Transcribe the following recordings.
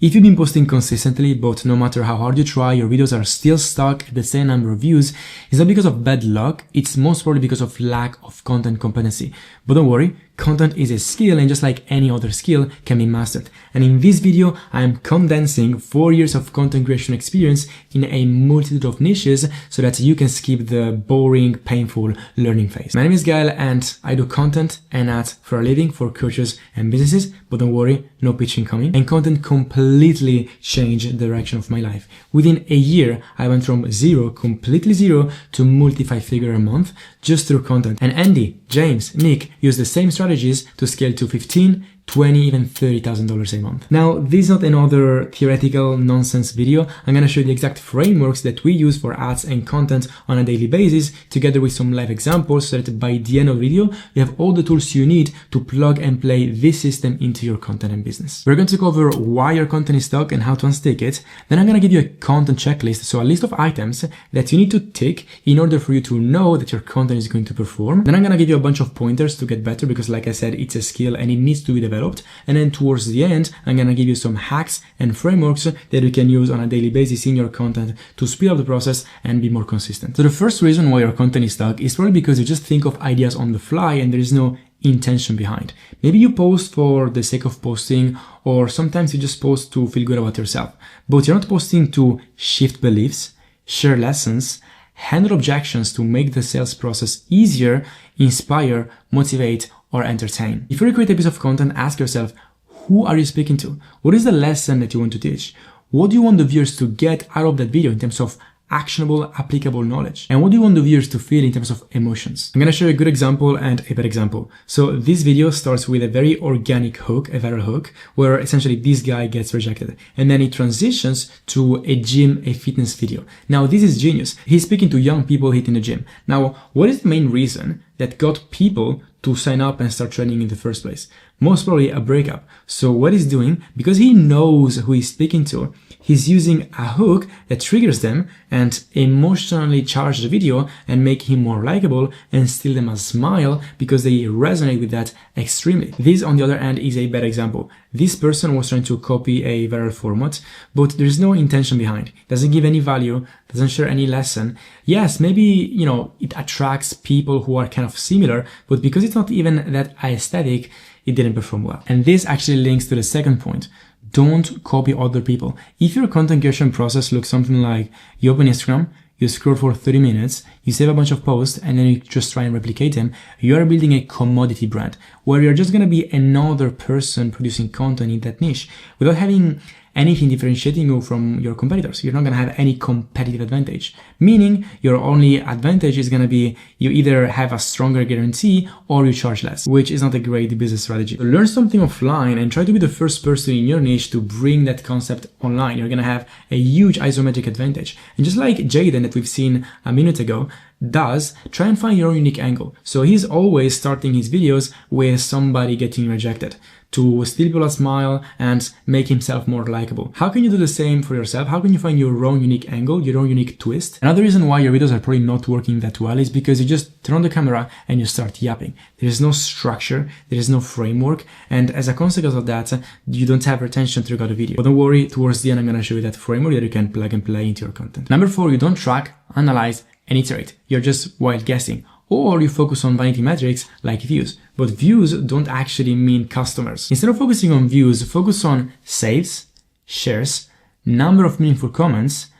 If you've been posting consistently, but no matter how hard you try, your videos are still stuck at the same number of views, it's not because of bad luck, it's most probably because of lack of content competency. But don't worry, content is a skill, and just like any other skill can be mastered. And in this video, I am condensing 4 years of content creation experience in a multitude of niches so that you can skip the boring, painful learning phase. My name is Gael and I do content and ads for a living for coaches and businesses, but don't worry, no pitching coming. And content completely changed the direction of my life. Within a year, I went from zero, completely zero, to multi-5-figure a month just through content. And Andy, James, Nick use the same strategies to scale to 15, 20, even $30,000 a month. Now, this is not another theoretical nonsense video. I'm going to show you the exact frameworks that we use for ads and content on a daily basis, together with some live examples, so that by the end of the video, you have all the tools you need to plug and play this system into your content and business. We're going to cover why your content is stuck and how to unstick it. Then I'm going to give you a content checklist, so a list of items that you need to tick in order for you to know that your content is going to perform. Then I'm going to give you a bunch of pointers to get better, because like I said, it's a skill and it needs to be developed. And then towards the end, I'm gonna give you some hacks and frameworks that you can use on a daily basis in your content to speed up the process and be more consistent. So the first reason why your content is stuck is probably because you just think of ideas on the fly and there is no intention behind. Maybe you post for the sake of posting, or sometimes you just post to feel good about yourself, but you're not posting to shift beliefs, share lessons, handle objections to make the sales process easier, inspire, motivate, or entertain. If you create a piece of content, ask yourself, who are you speaking to? What is the lesson that you want to teach? What do you want the viewers to get out of that video in terms of actionable, applicable knowledge? And what do you want the viewers to feel in terms of emotions? I'm going to show you a good example and a bad example. So this video starts with a very organic hook, a viral hook, where essentially this guy gets rejected. And then it transitions to a gym, a fitness video. Now this is genius. He's speaking to young people hitting the gym. Now, what is the main reason that got people to sign up and start training in the first place? Most probably a breakup. So what he's doing, because he knows who he's speaking to, he's using a hook that triggers them and emotionally charge the video and make him more likable and steal them a smile because they resonate with that extremely. This, on the other hand, is a bad example. This person was trying to copy a viral format, but there's no intention behind. Doesn't give any value, doesn't share any lesson. Yes, maybe, it attracts people who are kind of similar, but because it's not even that aesthetic, it didn't perform well. And this actually links to the second point. Don't copy other people. If your content creation process looks something like you open Instagram, you scroll for 30 minutes, you save a bunch of posts, and then you just try and replicate them, you are building a commodity brand where you're just going to be another person producing content in that niche without having anything differentiating you from your competitors. You're not going to have any competitive advantage, meaning your only advantage is going to be you either have a stronger guarantee or you charge less, which is not a great business strategy. So learn something offline and try to be the first person in your niche to bring that concept online. You're going to have a huge isometric advantage. And just like Jaden that we've seen a minute ago does, try and find your own unique angle. So he's always starting his videos with somebody getting rejected to steal people a smile and make himself more likable. How can you do the same for yourself? How can you find your own unique angle, your own unique twist? Another reason why your videos are probably not working that well is because you just turn on the camera and you start yapping. There is no structure, there is no framework, and as a consequence of that, you don't have retention throughout the video. But don't worry, towards the end I'm going to show you that framework that you can plug and play into your content. Number 4, you don't track, analyze, and iterate. You're just wild guessing. Or you focus on vanity metrics like views. But views don't actually mean customers. Instead of focusing on views, focus on saves, shares, number of meaningful comments,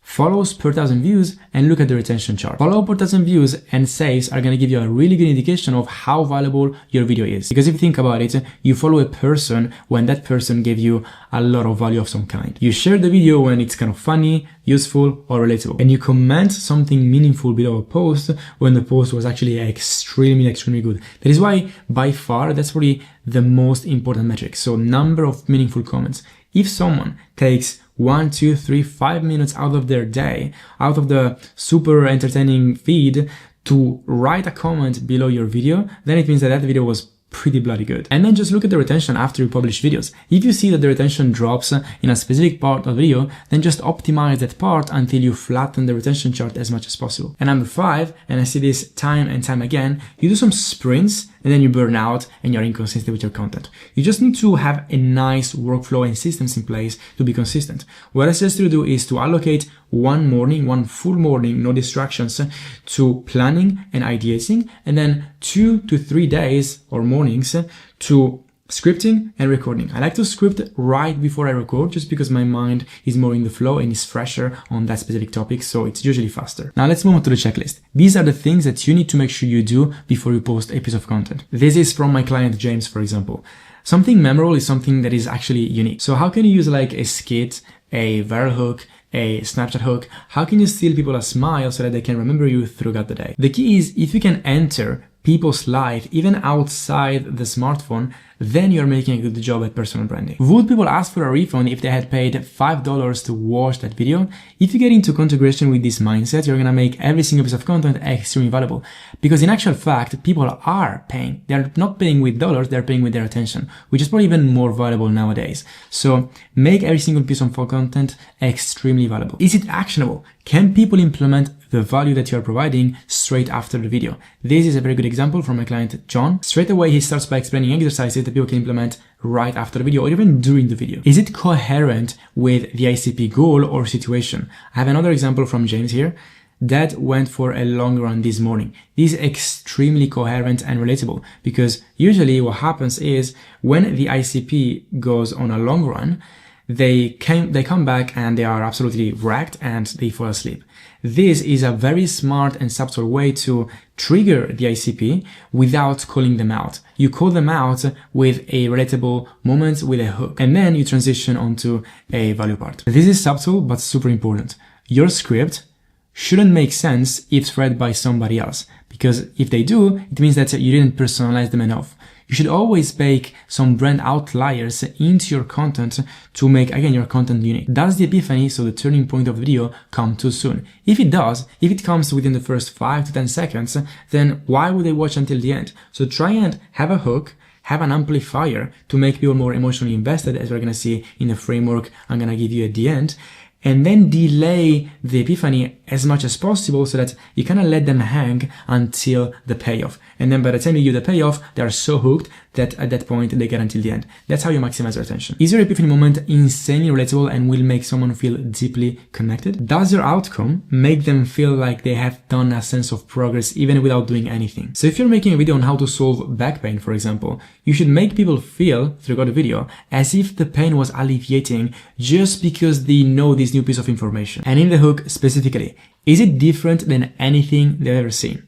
follows per 1,000 views, and look at the retention chart. Follow per 1,000 views and saves are going to give you a really good indication of how valuable your video is. Because if you think about it, you follow a person when that person gave you a lot of value of some kind. You share the video when it's kind of funny, useful, or relatable. And you comment something meaningful below a post when the post was actually extremely good. That is why, by far, that's probably the most important metric. So number of meaningful comments. If someone takes 1, 2, 3, 5 minutes out of their day, out of the super entertaining feed to write a comment below your video, then it means that that video was pretty bloody good. And then just look at the retention after you publish videos. If you see that the retention drops in a specific part of the video, then just optimize that part until you flatten the retention chart as much as possible. And number 5, and I see this time and time again, you do some sprints and then you burn out and you're inconsistent with your content. You just need to have a nice workflow and systems in place to be consistent. What I suggest you do is to allocate one full morning, no distractions, to planning and ideating, and then 2 to 3 days or mornings to scripting and recording. I like to script right before I record just because my mind is more in the flow and is fresher on that specific topic, so it's usually faster. Now let's move on to the checklist. These are the things that you need to make sure you do before you post a piece of content. This is from my client James, for example. Something memorable is something that is actually unique. So how can you use like a skit, a viral hook, a Snapchat hook? How can you steal people a smile so that they can remember you throughout the day? The key is if you can enter people's life even outside the smartphone, then you're making a good job at personal branding. Would people ask for a refund if they had paid $5 to watch that video? If you get into integration with this mindset, you're gonna make every single piece of content extremely valuable. Because in actual fact, people are paying. They're not paying with dollars, they're paying with their attention, which is probably even more valuable nowadays. So make every single piece of content extremely valuable. Is it actionable? Can people implement the value that you're providing straight after the video? This is a very good example from my client John. Straight away, he starts by explaining exercises that people can implement right after the video or even during the video. Is it coherent with the ICP goal or situation? I have another example from James here. Dad went for a long run this morning. This is extremely coherent and relatable because usually what happens is when the ICP goes on a long run, they come back and they are absolutely wrecked and they fall asleep. This is a very smart and subtle way to trigger the ICP without calling them out. You call them out with a relatable moment with a hook, and then you transition onto a value part. This is subtle but super important. Your script shouldn't make sense if read by somebody else, because if they do, it means that you didn't personalize them enough. You should always bake some brand outliers into your content to make, again, your content unique. Does the epiphany, so the turning point of the video, come too soon? If it does, if it comes within the first 5 to 10 seconds, then why would they watch until the end? So try and have a hook, have an amplifier to make people more emotionally invested, as we're going to see in the framework I'm going to give you at the end. And then delay the epiphany as much as possible so that you kind of let them hang until the payoff. And then by the time you give the payoff, they are so hooked that at that point they get until the end. That's how you maximize their attention. Is your epiphany moment insanely relatable and will make someone feel deeply connected? Does your outcome make them feel like they have done a sense of progress even without doing anything? So if you're making a video on how to solve back pain, for example, you should make people feel throughout the video as if the pain was alleviating just because they know this new piece of information. And in the hook specifically, is it different than anything they've ever seen?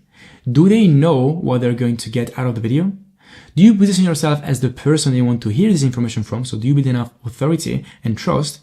Do they know what they're going to get out of the video? Do you position yourself as the person they want to hear this information from? So do you build enough authority and trust?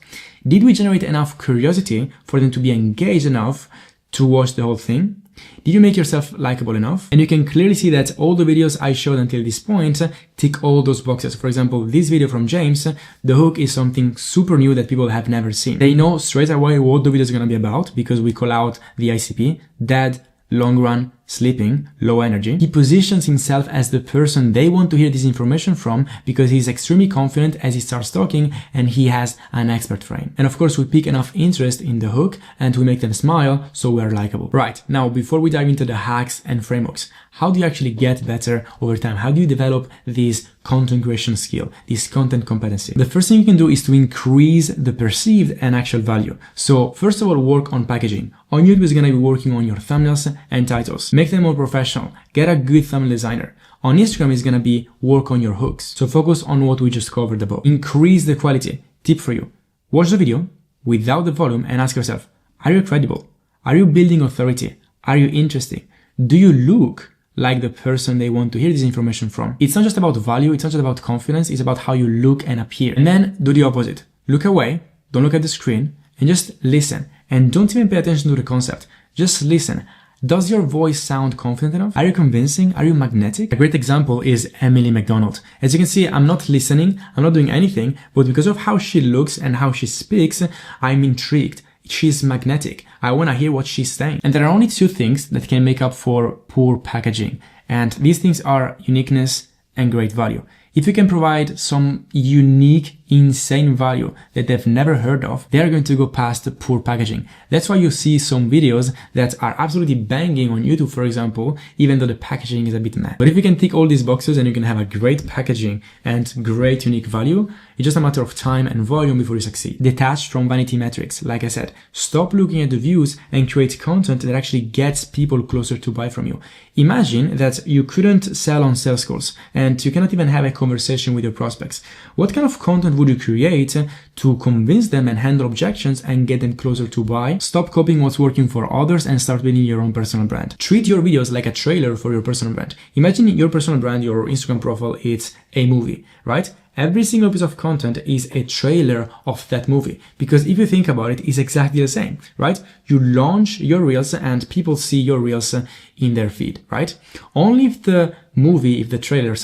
Did we generate enough curiosity for them to be engaged enough to watch the whole thing? Did you make yourself likable enough? And you can clearly see that all the videos I showed until this point tick all those boxes. For example, this video from James, the hook is something super new that people have never seen. They know straight away what the video is going to be about because we call out the ICP, dad, long run, sleeping, low energy. He positions himself as the person they want to hear this information from because he's extremely confident as he starts talking and he has an expert frame. And of course, we pick enough interest in the hook and we make them smile so we're likable. Right, now before we dive into the hacks and frameworks, how do you actually get better over time? How do you develop this content creation skill, this content competency? The first thing you can do is to increase the perceived and actual value. So first of all, work on packaging. On YouTube is going to be working on your thumbnails and titles. Make them more professional. Get a good thumbnail designer. On Instagram is going to be work on your hooks. So focus on what we just covered above. Increase the quality. Tip for you. Watch the video without the volume and ask yourself, are you credible? Are you building authority? Are you interesting? Do you look like the person they want to hear this information from? It's not just about value. It's not just about confidence. It's about how you look and appear. And then do the opposite. Look away. Don't look at the screen and just listen. And don't even pay attention to the concept. Just listen. Does your voice sound confident enough? Are you convincing? Are you magnetic? A great example is Emily McDonald. As you can see, I'm not listening, I'm not doing anything, but because of how she looks and how she speaks, I'm intrigued. She's magnetic. I want to hear what she's saying. And there are only two things that can make up for poor packaging. And these things are uniqueness and great value. If you can provide some unique, insane value that they've never heard of, they're going to go past poor packaging. That's why you see some videos that are absolutely banging on YouTube, for example, even though the packaging is a bit meh. But if you can tick all these boxes and you can have a great packaging and great unique value, it's just a matter of time and volume before you succeed. Detached from vanity metrics. Like I said, stop looking at the views and create content that actually gets people closer to buy from you. Imagine that you couldn't sell on sales calls and you cannot even have a conversation with your prospects. What kind of content would you create to convince them and handle objections and get them closer to buy? Stop copying what's working for others and start building your own personal brand. Treat your videos like a trailer for your personal brand. Imagine your personal brand, your Instagram profile, it's a movie, right? Every single piece of content is a trailer of that movie. Because if you think about it, it's exactly the same, right? You launch your reels and people see your reels in their feed, right? Only if the trailer,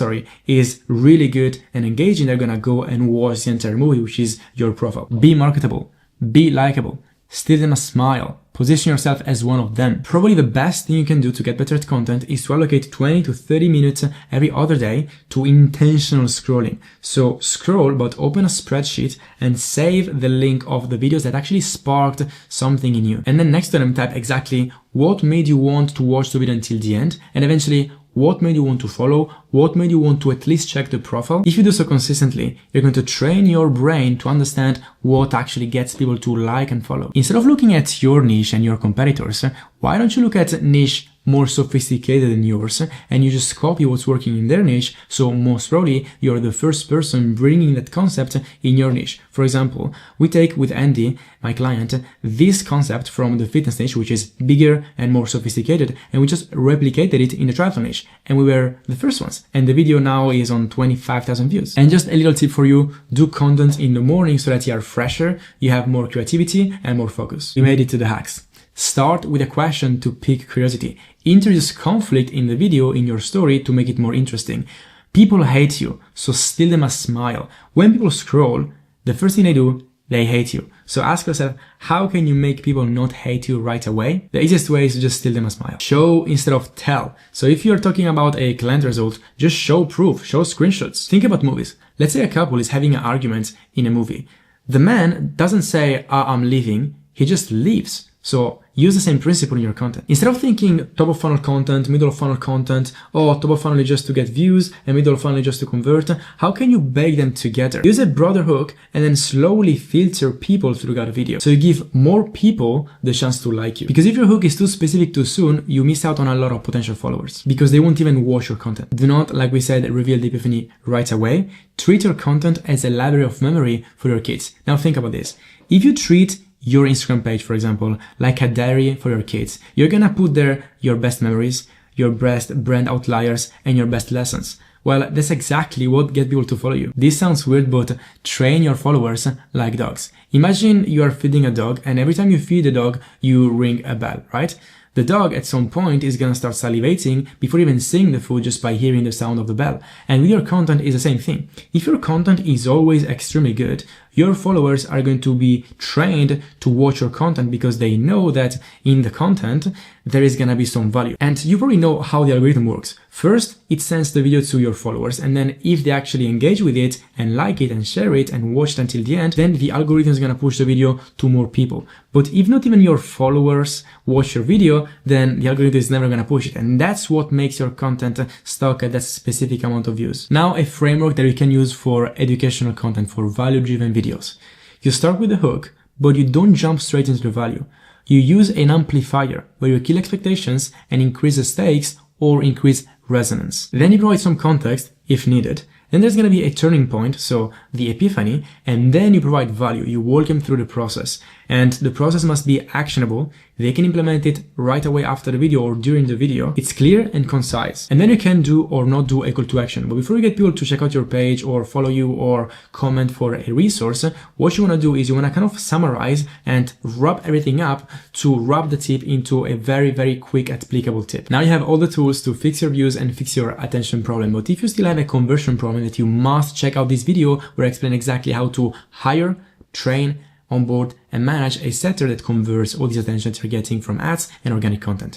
is really good and engaging, they're gonna go and watch the entire movie, which is your profile. Be marketable, be likable, steal them a smile, position yourself as one of them. Probably the best thing you can do to get better at content is to allocate 20 to 30 minutes every other day to intentional scrolling. So scroll, but open a spreadsheet and save the link of the videos that actually sparked something in you. And then next to them type exactly what made you want to watch the video until the end, and eventually what made you want to follow, what made you want to at least check the profile. If you do so consistently, you're going to train your brain to understand what actually gets people to like and follow. Instead of looking at your niche and your competitors, why don't you look at niche more sophisticated than yours and you just copy what's working in their niche, so most probably you're the first person bringing that concept in your niche. For example, we take with Andy, my client, this concept from the fitness niche, which is bigger and more sophisticated, and we just replicated it in the triathlon niche, and we were the first ones, and the video now is on 25,000 views. And just a little tip for you, do content in the morning so that you are fresher, you have more creativity and more focus. We made it to the hacks. Start with a question to pique curiosity. Introduce conflict in the video in your story to make it more interesting. People hate you, so steal them a smile. When people scroll, the first thing they do, they hate you. So ask yourself, how can you make people not hate you right away? The easiest way is to just steal them a smile. Show instead of tell. So if you're talking about a client result, just show proof, show screenshots. Think about movies. Let's say a couple is having an argument in a movie. The man doesn't say, I'm leaving. He just leaves. So use the same principle in your content. Instead of thinking top of funnel content, middle of funnel content, or top of funnel just to get views and middle of funnel just to convert, how can you bake them together? Use a broader hook and then slowly filter people through that video. So you give more people the chance to like you. Because if your hook is too specific too soon, you miss out on a lot of potential followers because they won't even watch your content. Do not, like we said, reveal the epiphany right away. Treat your content as a library of memory for your kids. Now think about this. If you treat your Instagram page, for example, like a diary for your kids, you're gonna put there your best memories, your best brand outliers, and your best lessons. Well, that's exactly what gets people to follow you. This sounds weird, but train your followers like dogs. Imagine you are feeding a dog, and every time you feed the dog, you ring a bell, right? The dog at some point is gonna start salivating before even seeing the food just by hearing the sound of the bell. And with your content is the same thing. If your content is always extremely good, your followers are going to be trained to watch your content because they know that in the content there is gonna be some value. And you probably know how the algorithm works. First, it sends the video to your followers, and then if they actually engage with it and like it and share it and watch it until the end, then the algorithm is gonna push the video to more people. But if not even your followers watch your video, then the algorithm is never gonna push it. And that's what makes your content stuck at that specific amount of views. Now, a framework that you can use for educational content, for value-driven videos. You start with the hook, but you don't jump straight into the value. You use an amplifier where you kill expectations and increase the stakes or increase resonance. Then you provide some context if needed. Then there's going to be a turning point, so the epiphany, and then you provide value. You walk them through the process, and the process must be actionable. They can implement it right away after the video or during the video. It's clear and concise. And then you can do or not do a call to action. But before you get people to check out your page or follow you or comment for a resource, what you want to do is you want to kind of summarize and wrap everything up to wrap the tip into a very, very quick applicable tip. Now you have all the tools to fix your views and fix your attention problem. But if you still have a conversion problem, that you must check out this video where I explain exactly how to hire, train, onboard, and manage a setter that converts all these attention that you're getting from ads and organic content.